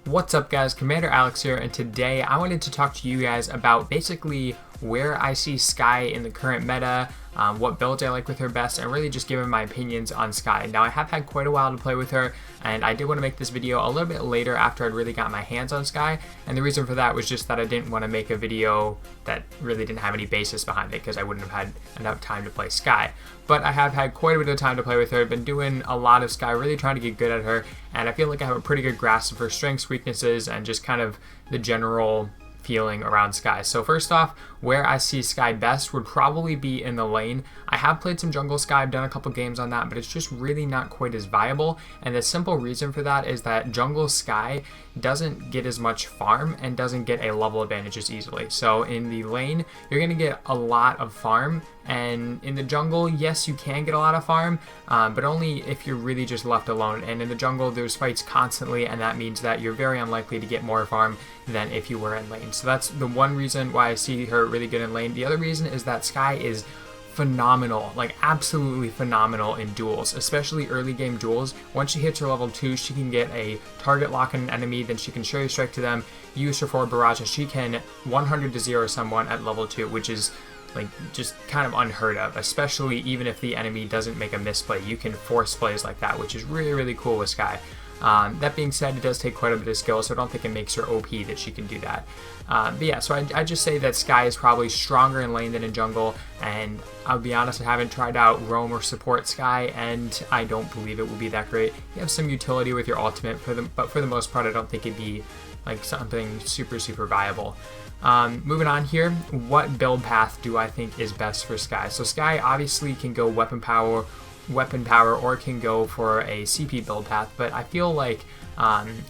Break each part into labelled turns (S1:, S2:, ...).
S1: What's up guys, Commander Alex here, and today I wanted to talk to you guys about basically where I see Skye in the current meta, what builds I like with her best, and really just giving my opinions on Skye. Now I have had quite a while to play with her, and I did want to make this video a little bit later after I'd really got my hands on Skye, and the reason for that was just that I didn't want to make a video that really didn't have any basis behind it because I wouldn't have had enough time to play Skye. But I have had quite a bit of time to play with her, been doing a lot of Skye, really trying to get good at her, and I feel like I have a pretty good grasp of her strengths, weaknesses, and just kind of the general feeling around Skye. So first off, where I see Skye best would probably be in the lane. I have played some jungle Skye, I've done a couple games on that, but it's just really not quite as viable, and the simple reason for that is that jungle Skye doesn't get as much farm and doesn't get a level advantage as easily. So in the lane, you're going to get a lot of farm, and in the jungle, yes, you can get a lot of farm, but only if you're really just left alone. And in the jungle, there's fights constantly, and that means that you're very unlikely to get more farm than if you were in lane. So that's the one reason why I see her really good in lane. The other reason is that Skye is phenomenal, like absolutely phenomenal in duels, especially early game duels. Once she hits her level 2, she can get a target lock on an enemy, then she can Cherry Strike to them, use her forward barrage, and she can 100 to 0 someone at level 2, which is like just kind of unheard of, especially even if the enemy doesn't make a misplay. You can force plays like that, which is really, really cool with Skye. That being said, it does take quite a bit of skill, so I don't think it makes her OP that she can do that. But yeah, so I just say that Skye is probably stronger in lane than in jungle, and I'll be honest, I haven't tried out roam or support Skye, and I don't believe it will be that great. You have some utility with your ultimate, but for the most part, I don't think it'd be like something super, super viable. Moving on here, what build path do I think is best for Skye? So Skye obviously can go weapon power, or can go for a CP build path, but I feel like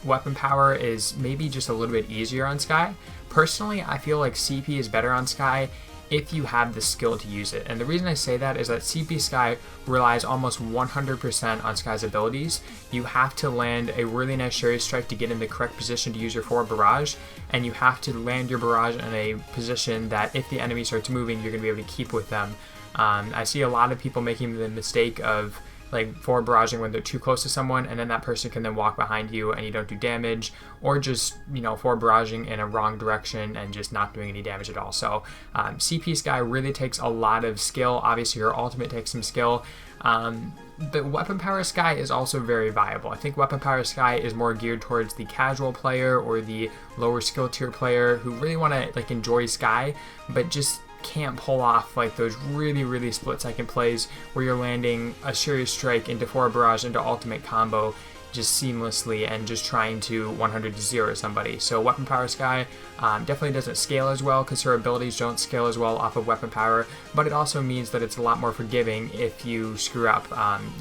S1: weapon power is maybe just a little bit easier on Skye. Personally, I feel like CP is better on Skye if you have the skill to use it. And the reason I say that is that CP Skye relies almost 100% on Skye's abilities. You have to land a really nice Cherry Strike to get in the correct position to use your forward barrage, and you have to land your barrage in a position that if the enemy starts moving, you're going to be able to keep with them. I see a lot of people making the mistake of like forward barraging when they're too close to someone, and then that person can then walk behind you and you don't do damage, or just, you know, forward barraging in a wrong direction and just not doing any damage at all. So CP Skye really takes a lot of skill. Obviously her ultimate takes some skill, but weapon power Skye is also very viable. I think weapon power Skye is more geared towards the casual player or the lower skill tier player who really want to like enjoy Skye, but just can't pull off like those really, really split second plays where you're landing a Cherry Strike into forward barrage into ultimate combo just seamlessly and just trying to 100 to 0 somebody. So weapon power Skye definitely doesn't scale as well because her abilities don't scale as well off of weapon power, but it also means that it's a lot more forgiving if you screw up.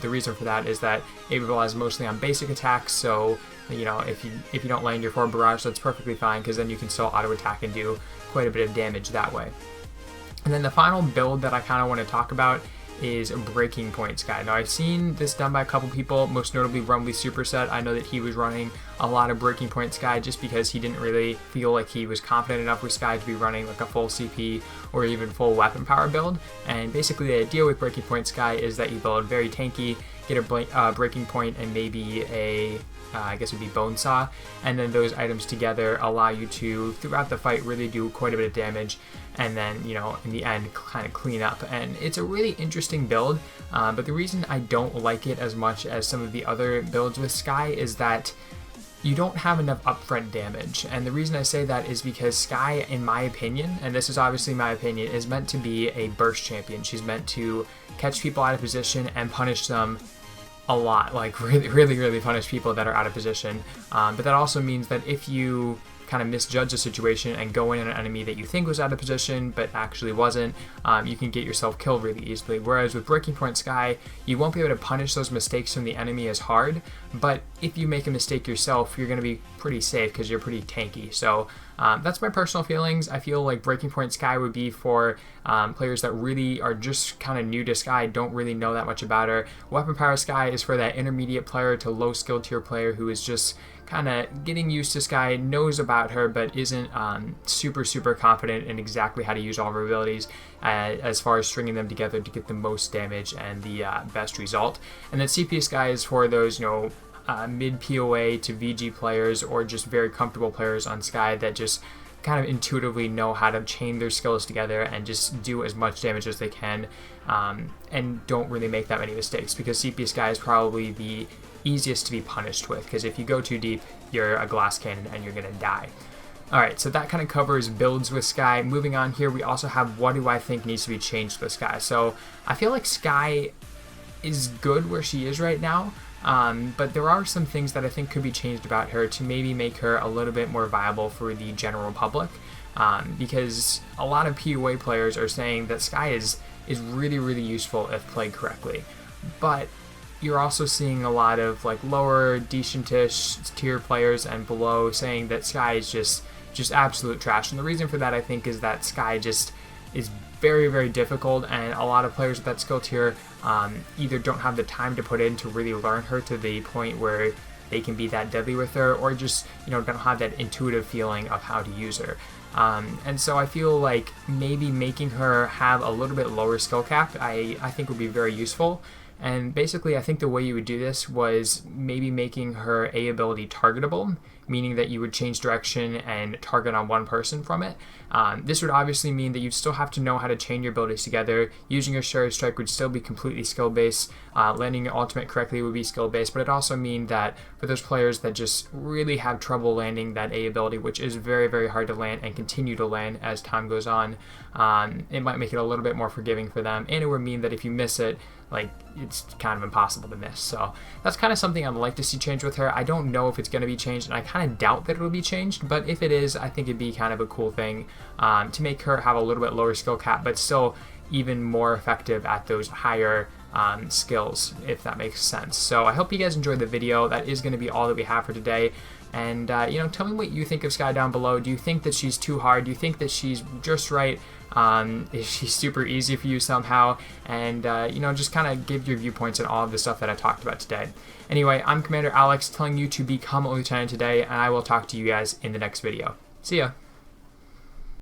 S1: The reason for that is that it relies mostly on basic attacks, so you know, if you don't land your forward barrage, that's perfectly fine because then you can still auto attack and do quite a bit of damage that way. And then the final build that I kind of want to talk about is Breaking Point Skye. Now I've seen this done by a couple people, most notably Rumbly Superset. I know that he was running a lot of Breaking Point Skye just because he didn't really feel like he was confident enough with Skye to be running like a full CP or even full weapon power build. And basically the idea with Breaking Point Skye is that you build very tanky, get a breaking point and maybe a I guess it would be Bone Saw, and then those items together allow you to, throughout the fight, really do quite a bit of damage, and then, you know, in the end, kind of clean up. And it's a really interesting build, but the reason I don't like it as much as some of the other builds with Skye is that you don't have enough upfront damage. And the reason I say that is because Skye, in my opinion, and this is obviously my opinion, is meant to be a burst champion. She's meant to catch people out of position and punish them a lot, like really punish people that are out of position, but that also means that if you kind of misjudge the situation and go in on an enemy that you think was out of position but actually wasn't, you can get yourself killed really easily. Whereas with Breaking Point Skye, you won't be able to punish those mistakes from the enemy as hard, but if you make a mistake yourself, you're going to be pretty safe because you're pretty tanky. So that's my personal feelings. I feel like Breaking Point Skye would be for players that really are just kind of new to Skye, don't really know that much about her. Weapon Power Skye is for that intermediate player to low skill tier player who is just kind of getting used to Skye, knows about her, but isn't super confident in exactly how to use all of her abilities as far as stringing them together to get the most damage and the best result. And then CP Skye is for those, you know, mid POA to VG players or just very comfortable players on Skye that just kind of intuitively know how to chain their skills together and just do as much damage as they can, and don't really make that many mistakes, because CP Skye is probably the easiest to be punished with, because if you go too deep, you're a glass cannon and you're going to die. Alright, so that kind of covers builds with Skye. Moving on here, we also have what do I think needs to be changed with Skye. So I feel like Skye is good where she is right now, but there are some things that I think could be changed about her to maybe make her a little bit more viable for the general public, because a lot of POA players are saying that Skye is really, really useful if played correctly. But you're also seeing a lot of like lower, decentish tier players and below saying that Skye is just absolute trash. And the reason for that, I think, is that Skye just is very, very difficult, and a lot of players at that skill tier either don't have the time to put in to really learn her to the point where they can be that deadly with her, or just, you know, don't have that intuitive feeling of how to use her. And so I feel like maybe making her have a little bit lower skill cap, I think would be very useful. And basically, I think the way you would do this was maybe making her A ability targetable, meaning that you would change direction and target on one person from it. This would obviously mean that you'd still have to know how to chain your abilities together. Using your Sherry Strike would still be completely skill-based. Landing your ultimate correctly would be skill-based, but it'd also mean that for those players that just really have trouble landing that A ability, which is very, very hard to land and continue to land as time goes on, it might make it a little bit more forgiving for them, and it would mean that if you miss it, like, it's kind of impossible to miss. So that's kind of something I'd like to see change with her. I don't know if it's going to be changed, and I kind of doubt that it'll be changed, but if it is, I think it'd be kind of a cool thing to make her have a little bit lower skill cap, but still even more effective at those higher skills, if that makes sense. So I hope you guys enjoyed the video. That is going to be all that we have for today. And, you know, tell me what you think of Skye down below. Do you think that she's too hard? Do you think that she's just right? Is she super easy for you somehow? And, you know, just kind of give your viewpoints on all of the stuff that I talked about today. Anyway, I'm Commander Alex, telling you to become a lieutenant today, and I will talk to you guys in the next video. See ya!